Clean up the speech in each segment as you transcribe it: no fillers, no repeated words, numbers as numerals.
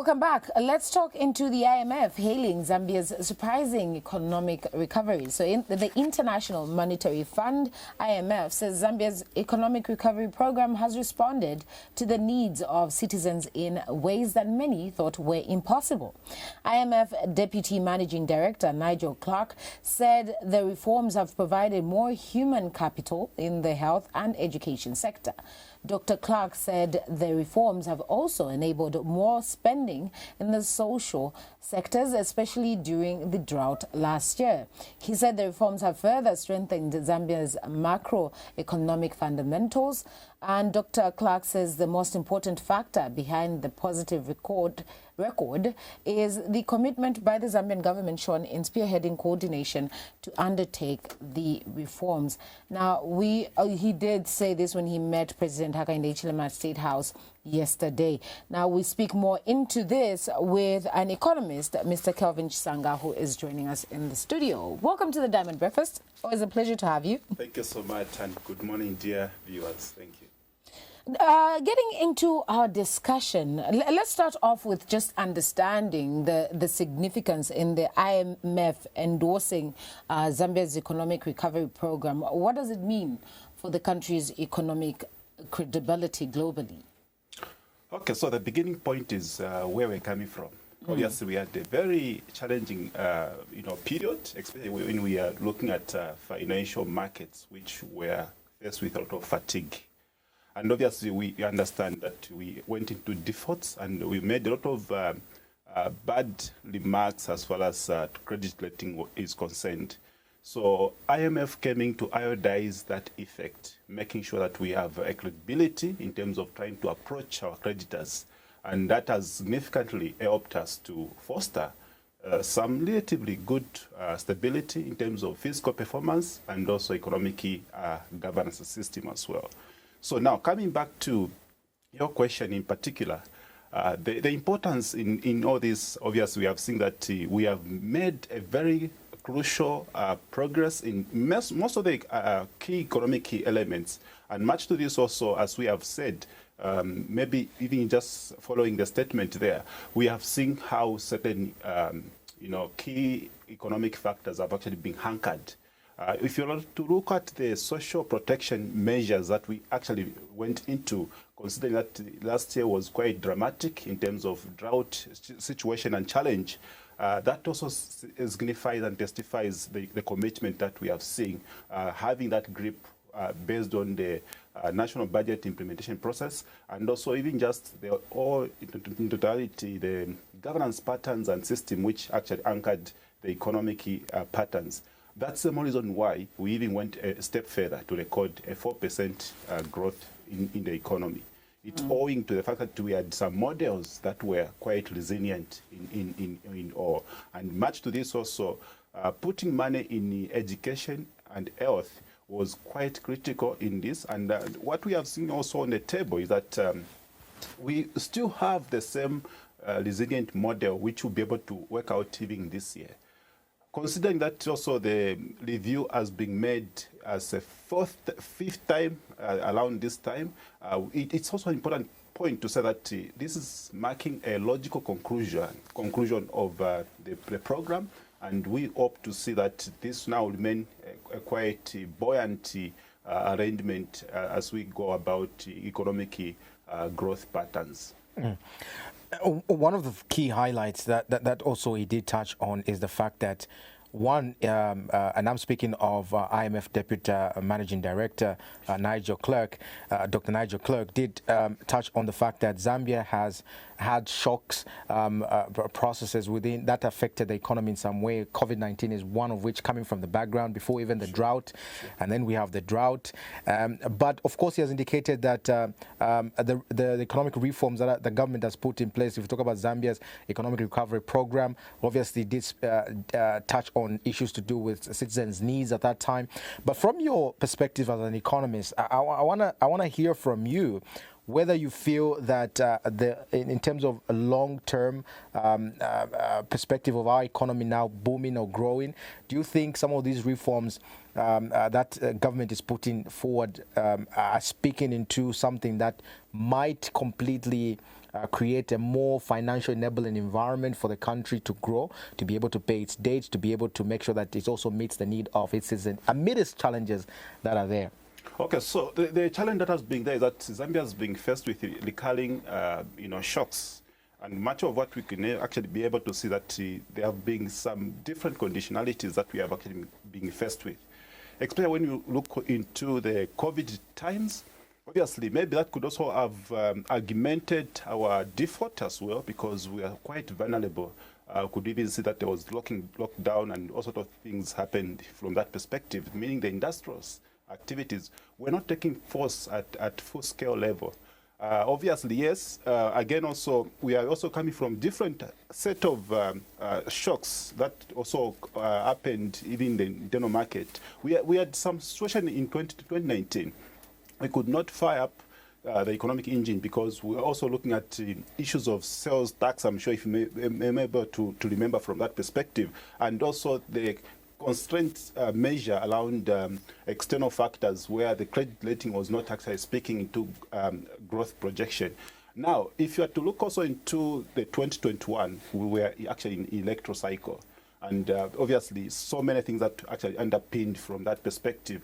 Welcome back. Let's talk into the IMF hailing Zambia's surprising economic recovery. So the International Monetary Fund, IMF, says Zambia's economic recovery program has responded to the needs of citizens in ways that many thought were impossible. IMF Deputy Managing Director Nigel Clark said the reforms have provided more human capital in the health and education sector. Dr. Clark said the reforms have also enabled more spending in the social sectors, especially during the drought last year. He said the reforms have further strengthened Zambia's macroeconomic fundamentals, and Dr. Clark says the most important factor behind the positive record is the commitment by the Zambian government shown in spearheading coordination to undertake the reforms. Now, he did say this when he met President Hakainde Hichilema at State House yesterday. Now, we speak more into this with an economist, Mr. Kelvin Chisanga, who is joining us in the studio. Welcome to the Diamond Breakfast. Always a pleasure to have you. Thank you so much, and good morning, dear viewers. Thank you. Getting into our discussion, let's start off with just understanding the significance in the IMF endorsing Zambia's economic recovery program. What does it mean for the country's economic credibility globally? Okay, so the beginning point is where we're coming from. Obviously, we had a very challenging, period, especially when we are looking at financial markets, which were faced with a lot of fatigue. And obviously, we understand that we went into defaults and we made a lot of bad remarks as far as credit rating is concerned. So IMF came in to iodize that effect, making sure that we have a credibility in terms of trying to approach our creditors. And that has significantly helped us to foster some relatively good stability in terms of fiscal performance and also economic governance system as well. So now, coming back to your question in particular, the importance in all this, obviously, we have seen that we have made a very crucial progress in most of the key economic elements. And much to this also, as we have said, maybe even just following the statement there, we have seen how certain key economic factors have actually been anchored. If you were to look at the social protection measures that we actually went into, considering that last year was quite dramatic in terms of drought situation and challenge, that also signifies and testifies the commitment that we have seen, having that grip based on the national budget implementation process, and also even just in totality, the governance patterns and system which actually anchored the economic patterns. That's the more reason why we even went a step further to record a 4% growth in the economy. It's owing to the fact that we had some models that were quite resilient in all. And much to this also, putting money in education and health was quite critical in this. And what we have seen also on the table is that we still have the same resilient model which will be able to work out even this year. Considering that also the review has been made as a fifth time around this time, it's also an important point to say that this is marking a logical conclusion of the program, and we hope to see that this now remain a quite buoyant arrangement as we go about economic growth patterns. One of the key highlights that also he did touch on is the fact that one, and I'm speaking of IMF Deputy Managing Director Nigel Clark, Dr. Nigel Clark did touch on the fact that Zambia has had shocks, processes within that affected the economy in some way. COVID-19 is one of which coming from the background before even the drought, and then we have the drought. But of course, he has indicated that the economic reforms that the government has put in place, if we talk about Zambia's economic recovery program, obviously did touch on issues to do with citizens' needs at that time. But from your perspective as an economist, I wanna hear from you whether you feel that in terms of a long-term perspective of our economy now booming or growing, do you think some of these reforms that government is putting forward are speaking into something that might completely create a more financial enabling environment for the country to grow, to be able to pay its debt, to be able to make sure that it also meets the need of its citizens amid its challenges that are there? Okay, so the challenge that has been there is that Zambia has been faced with recurring, shocks. And much of what we can actually be able to see that there have been some different conditionalities that we have actually been faced with. Especially when you look into the COVID times, obviously maybe that could also have augmented our default as well, because we are quite vulnerable. Could even see that there was lockdown and all sort of things happened from that perspective, meaning the industrial activities were not taking force at full scale level. Obviously, yes. Again, also, we are also coming from different set of shocks that also happened even in the internal market. We had some situation in 2019. We could not fire up the economic engine because we were also looking at issues of sales tax. I'm sure if you may be able to remember from that perspective, and also the constraint measure around external factors where the credit rating was not actually speaking into growth projection. Now, if you are to look also into the 2021, we were actually in electoral cycle. And obviously, so many things that actually underpinned from that perspective.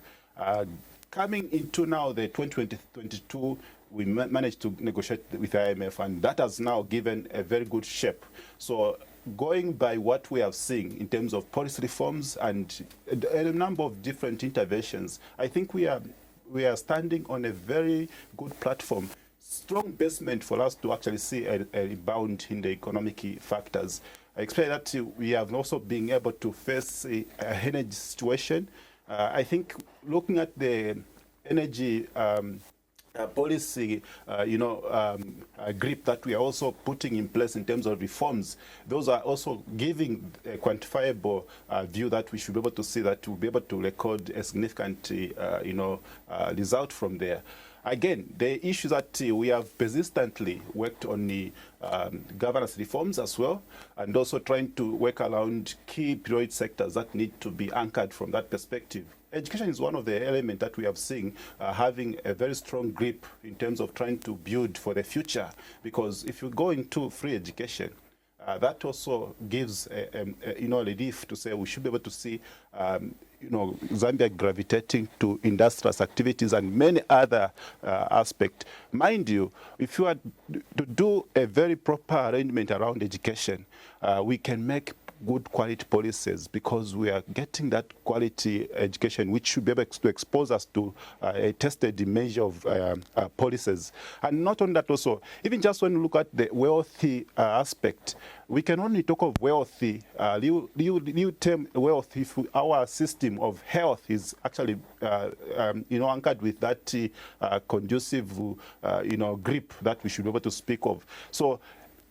Coming into now the 2022, we managed to negotiate with the IMF, and that has now given a very good shape. So going by what we have seen in terms of policy reforms and a number of different interventions, I think we are standing on a very good platform, strong basement for us to actually see a rebound in the economic factors. I expect that we have also been able to face a energy situation. I think looking at the energy policy, grip that we are also putting in place in terms of reforms, those are also giving a quantifiable view that we should be able to see that we'll be able to record a significant, result from there. Again, the issue that we have persistently worked on the governance reforms as well, and also trying to work around key priority sectors that need to be anchored from that perspective. Education is one of the elements that we have seen having a very strong grip in terms of trying to build for the future, because if you go into free education, that also gives relief to say we should be able to see Zambia gravitating to industrial activities and many other aspects. Mind you, if you are to do a very proper arrangement around education, we can make good quality policies, because we are getting that quality education which should be able to expose us to a tested measure of policies. And not only that, also, even just when you look at the wealthy aspect, we can only talk of wealthy, new term wealth, if our system of health is actually anchored with that conducive grip that we should be able to speak of. So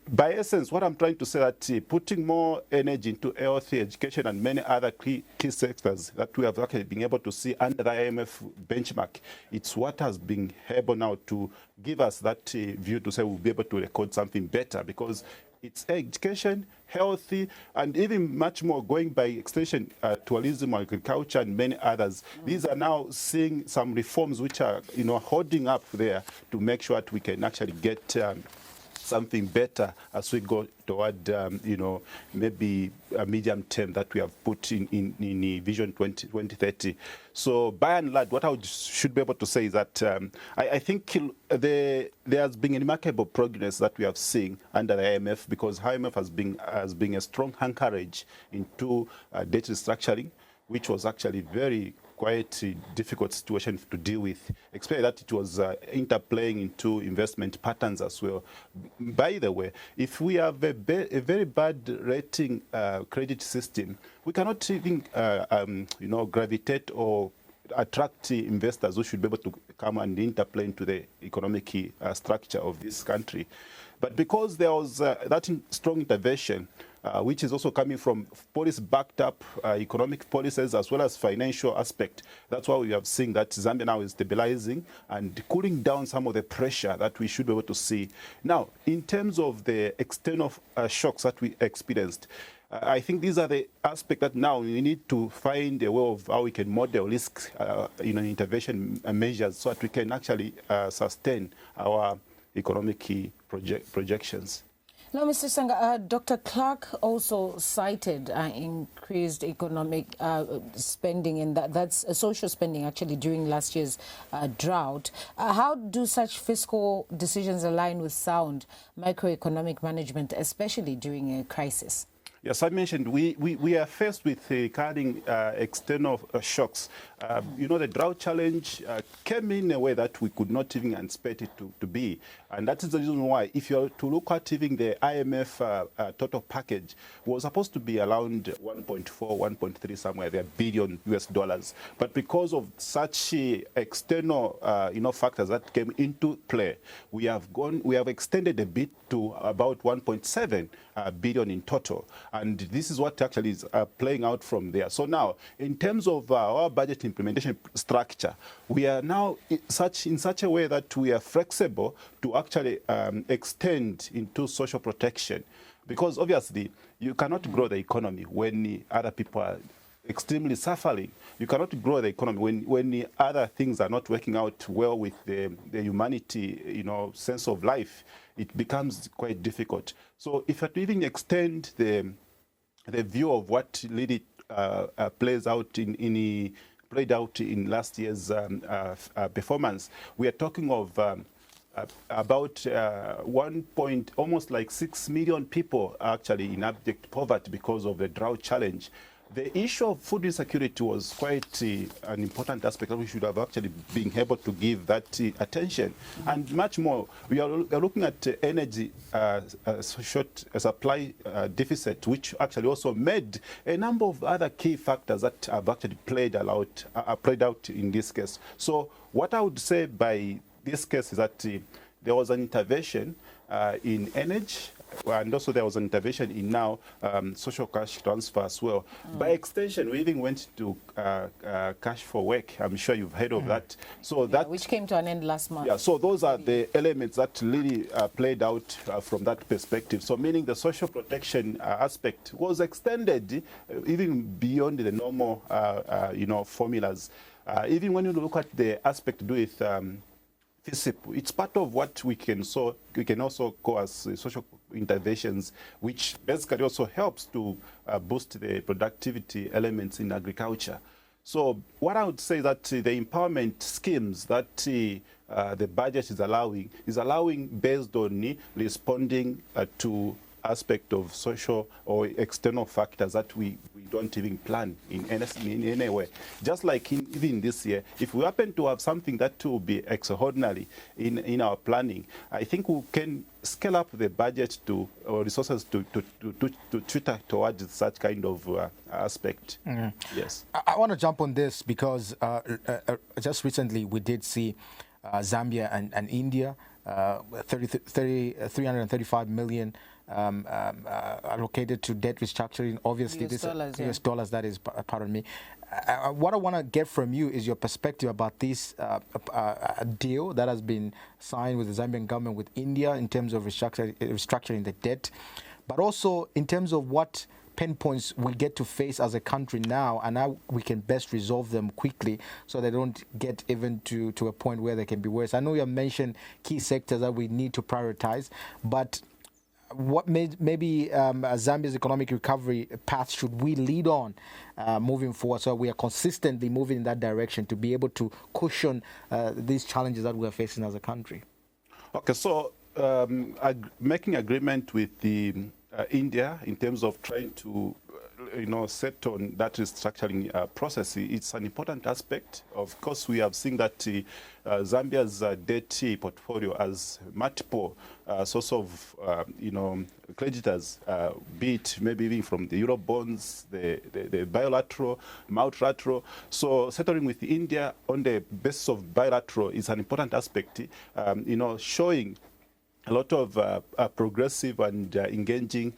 by essence, what I'm trying to say that putting more energy into healthy education and many other key sectors that we have actually been able to see under the IMF benchmark, it's what has been able now to give us that view to say we'll be able to record something better, because it's education, healthy, and even much more going by extension, tourism, agriculture, and many others. These are now seeing some reforms which are, holding up there to make sure that we can actually get something better as we go toward, maybe a medium term that we have put in Vision 2030. So by and large, what I should be able to say is that I think there has been remarkable progress that we have seen under the IMF, because IMF has been a strong anchorage into debt restructuring, which was actually quite a difficult situation to deal with, especially that it was interplaying into investment patterns as well. By the way, if we have a very bad rating credit system, we cannot even gravitate or attract investors who should be able to come and interplay into the economic structure of this country. But because there was that strong intervention, which is also coming from policy-backed up economic policies as well as financial aspect, that's why we have seen that Zambia now is stabilizing and cooling down some of the pressure that we should be able to see. Now, in terms of the external shocks that we experienced, I think these are the aspects that now we need to find a way of how we can model risk intervention measures so that we can actually sustain our economic projections. Now, Mr. Sanga, Dr. Clark also cited increased economic spending, and that's social spending actually during last year's drought. How do such fiscal decisions align with sound macroeconomic management, especially during a crisis? Yes, I mentioned we are faced with regarding external shocks. The drought challenge came in a way that we could not even anticipate it to be. And that is the reason why, if you are to look at even the IMF total package, was supposed to be around 1.4, 1.3 somewhere there, billion US dollars. But because of such external factors that came into play, we have extended a bit to about 1.7 billion in total. And this is what actually is playing out from there. So now, in terms of our budget implementation structure, we are now in such a way that we are flexible to actually extend into social protection. Because obviously, you cannot grow the economy when other people are extremely suffering. You cannot grow the economy when the other things are not working out well with the humanity, sense of life. It becomes quite difficult. So if you even extend the view of what really played out in last year's performance, we are talking of about almost like 6 million people actually in abject poverty because of the drought challenge. The issue of food insecurity was quite an important aspect that we should have actually been able to give that attention. And much more, we are looking at energy short supply deficit, which actually also made a number of other key factors that have actually played out in this case. So what I would say by this case is that there was an intervention in energy, and also there was an intervention in now social cash transfer as well. By extension, we even went to cash for work. I'm sure you've heard of that. So which came to an end last month. Yeah, so those are the elements that really played out from that perspective. So meaning the social protection aspect was extended even beyond the normal, formulas. Even when you look at the aspect to do with Fiscal, it's part of what we can also call as social interventions, which basically also helps to boost the productivity elements in agriculture. So what I would say that the empowerment schemes that the budget is allowing based on responding to aspect of social or external factors that we don't even plan in any way. Just like even this year, if we happen to have something that will be extraordinary in our planning, I think we can scale up the budget to or resources to tutor towards such kind of aspect. Yes. I want to jump on this because just recently we did see Zambia and India 335 million allocated to debt restructuring. Obviously, US dollars, that is, pardon me. What I want to get from you is your perspective about this deal that has been signed with the Zambian government with India in terms of restructuring the debt, but also in terms of what pain points we get to face as a country now, and how we can best resolve them quickly so they don't get even to a point where they can be worse. I know you have mentioned key sectors that we need to prioritize, but what maybe Zambia's economic recovery path should we lead on moving forward so we are consistently moving in that direction to be able to cushion these challenges that we are facing as a country? Okay, so making agreement with the India in terms of trying to set on that restructuring process, it's an important aspect. Of course, we have seen that Zambia's debt portfolio has multiple source of creditors, be it maybe even from the Euro bonds, the bilateral, multilateral. So settling with India on the basis of bilateral is an important aspect, showing a lot of progressive and engaging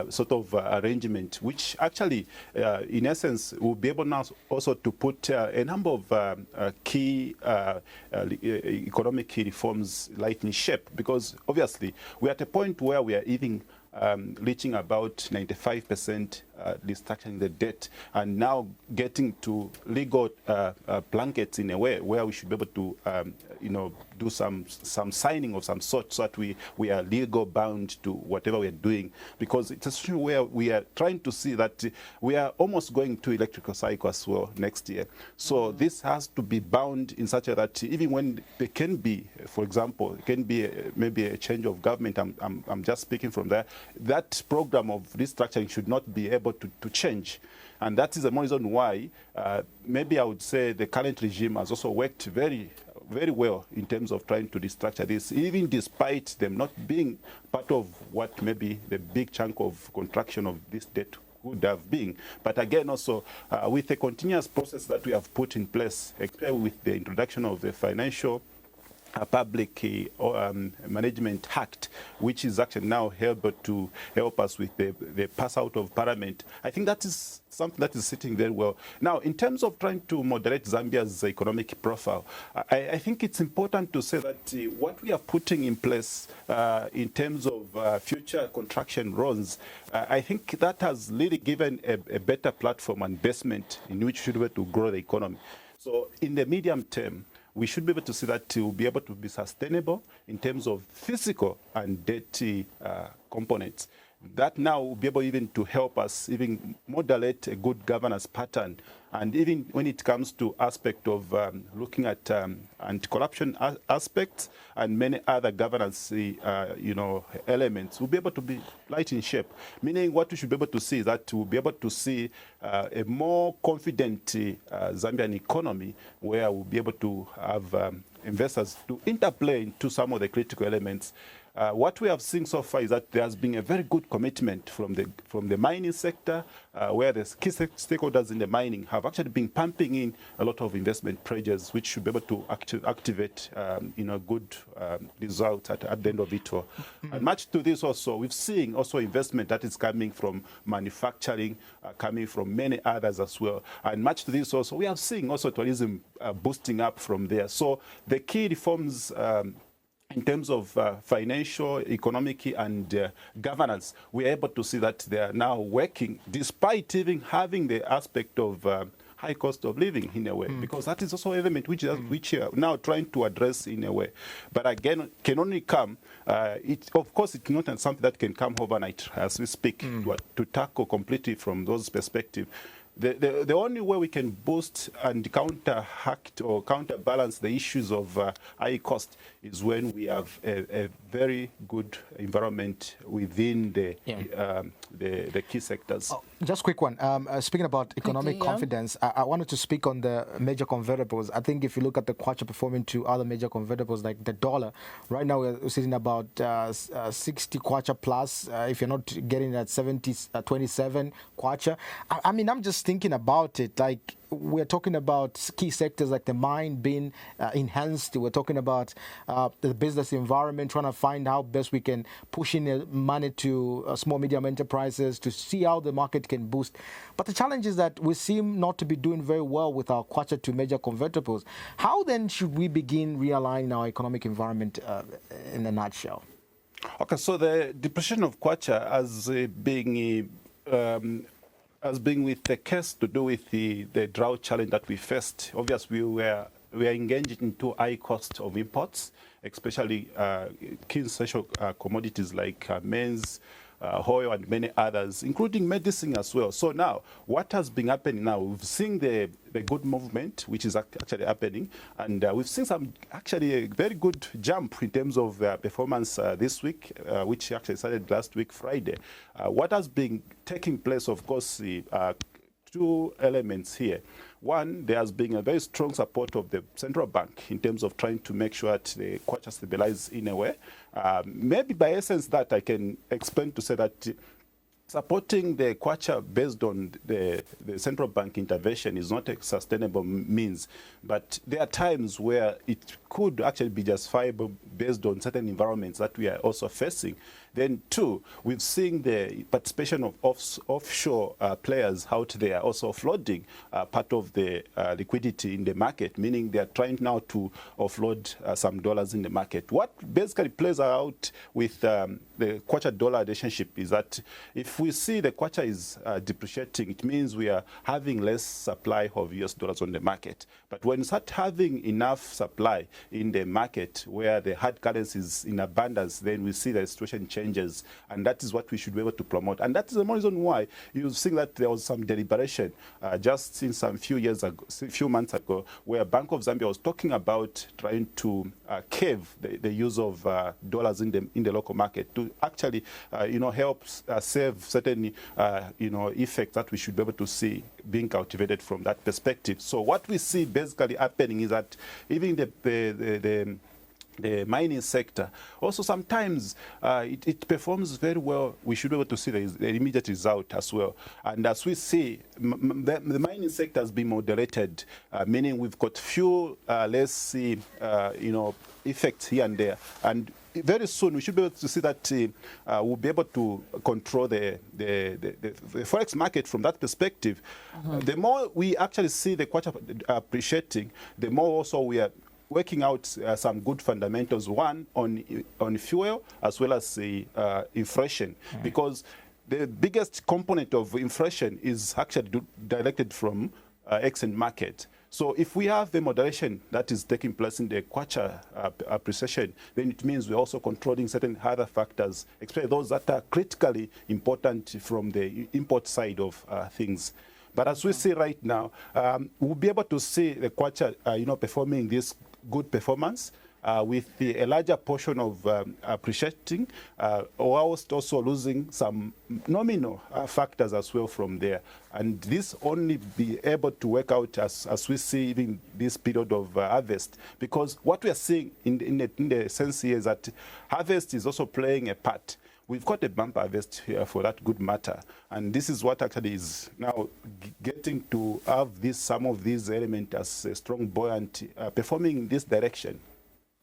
sort of arrangement, which actually, in essence, will be able now also to put a number of key economic reforms like in shape, because obviously we're at a point where we are even reaching about 95% restructuring the debt and now getting to legal blankets in a way where we should be able to, do some signing of some sort so that we are legal bound to whatever we are doing, because it's a situation where we are trying to see that we are almost going to electrical cycle as well next year. So this has to be bound in such a that even when there can be, for example, it can be maybe a change of government, I'm just speaking from there, that program of restructuring should not be able to change. And that is the reason why maybe I would say the current regime has also worked very well in terms of trying to restructure this, even despite them not being part of what maybe the big chunk of contraction of this debt could have been. But again, also with the continuous process that we have put in place, especially with the introduction of the financial public management act, which is actually now able to help us with the pass out of parliament. I think that is something that is sitting very well. Now, in terms of trying to moderate Zambia's economic profile, I think it's important to say that what we are putting in place in terms of future contraction runs, I think that has really given a better platform and basement in which we should be able to grow the economy. So in the medium term, we should be able to see that to be able to be sustainable in terms of physical and debt components. That now will be able even to help us even modulate a good governance pattern. And even when it comes to aspect of looking at anti-corruption aspects and many other governance elements, we'll be able to be light in shape. Meaning what we should be able to see is that we'll be able to see a more confident Zambian economy where we'll be able to have investors to interplay into some of the critical elements. What we have seen so far is that there has been a very good commitment from the mining sector, where the key stakeholders in the mining have actually been pumping in a lot of investment projects, which should be able to activate good results at the end of it all. And much to this also, we've seen also investment that is coming from manufacturing, coming from many others as well. And much to this also, we have seen also tourism boosting up from there. So the key reforms in terms of financial, economic, and governance, we are able to see that they are now working, despite even having the aspect of high cost of living in a way, because that is also an element which are now trying to address in a way. But again, can only come, of course, it's not something that can come overnight as we speak, to tackle completely from those perspectives. The only way we can boost and counteract or counterbalance the issues of high cost is when we have a very good environment within the key sectors. Oh, just quick one. Speaking about economic confidence, I wanted to speak on the major convertibles. I think if you look at the kwacha performing to other major convertibles like the dollar, right now we're sitting about 60 kwacha plus. If you're not getting that 27 kwacha, I mean, I'm just thinking about it, like we're talking about key sectors like the mine being enhanced. We're talking about the business environment, trying to find how best we can push in money to small, medium enterprises to see how the market can boost. But the challenge is that we seem not to be doing very well with our kwacha to major convertibles. How then should we begin realigning our economic environment in a nutshell? Okay, so the depreciation of kwacha as being with the case to do with the drought challenge that we faced. Obviously, we are engaged into high cost of imports, especially key essential commodities like maize, oil, and many others, including medicine as well. So now, what has been happening now, we've seen the good movement, which is actually happening, and we've seen actually a very good jump in terms of performance this week, which actually started last week, Friday. What has been taking place, of course, two elements here. One, there has been a very strong support of the central bank in terms of trying to make sure that the kwacha stabilize in a way. Maybe by essence that I can explain to say that supporting the kwacha based on the central bank intervention is not a sustainable means, but there are times where it could actually be justifiable based on certain environments that we are also facing. Then two, we've seen the participation of offshore players out there also offloading part of the liquidity in the market, meaning they are trying now to offload some dollars in the market. What basically plays out with the kwacha-dollar relationship is that if we see the kwacha is depreciating, it means we are having less supply of US dollars on the market. But when you start having enough supply in the market where the hard currency is in abundance, then we see the situation changes, and that is what we should be able to promote. And that is the reason why you've seen that there was some deliberation just since some few months ago, where Bank of Zambia was talking about trying to curb the use of dollars in the local market to actually, help save certain, effects that we should be able to see being cultivated from that perspective. So what we see basically happening is that even the mining sector also sometimes it performs very well. We should be able to see the immediate result as well. And as we see, the mining sector has been moderated, meaning we've got few less effects here and there. And very soon we should be able to see that we'll be able to control the forex market from that perspective. The more we actually see the kwacha appreciating, the more also we are working out some good fundamentals, one on fuel as well as the inflation, because the biggest component of inflation is actually directed from exchange market. So if we have the moderation that is taking place in the kwacha appreciation, then it means we're also controlling certain other factors, especially those that are critically important from the import side of things. But as we see right now, we'll be able to see the kwacha, performing this good performance with a larger portion of appreciating, whilst also losing some nominal factors as well from there. And this only be able to work out as we see even this period of harvest, because what we are seeing in the sense here is that harvest is also playing a part. We've got a bumper harvest here for that good matter, and this is what actually is now getting to have some of these elements as a strong buoyant performing in this direction.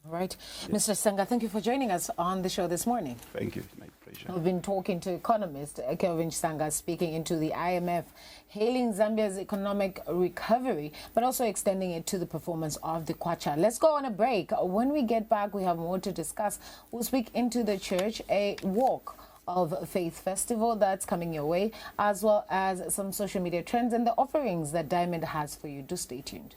All right. Mr. Senga, thank you for joining us on the show this morning. Thank you. My pleasure. We've been talking to economist Kelvin Sanga, speaking into the IMF, hailing Zambia's economic recovery, but also extending it to the performance of the kwacha. Let's go on a break. When we get back, we have more to discuss. We'll speak into the church, a walk of Faith Festival that's coming your way, as well as some social media trends and the offerings that Diamond has for you. Do stay tuned.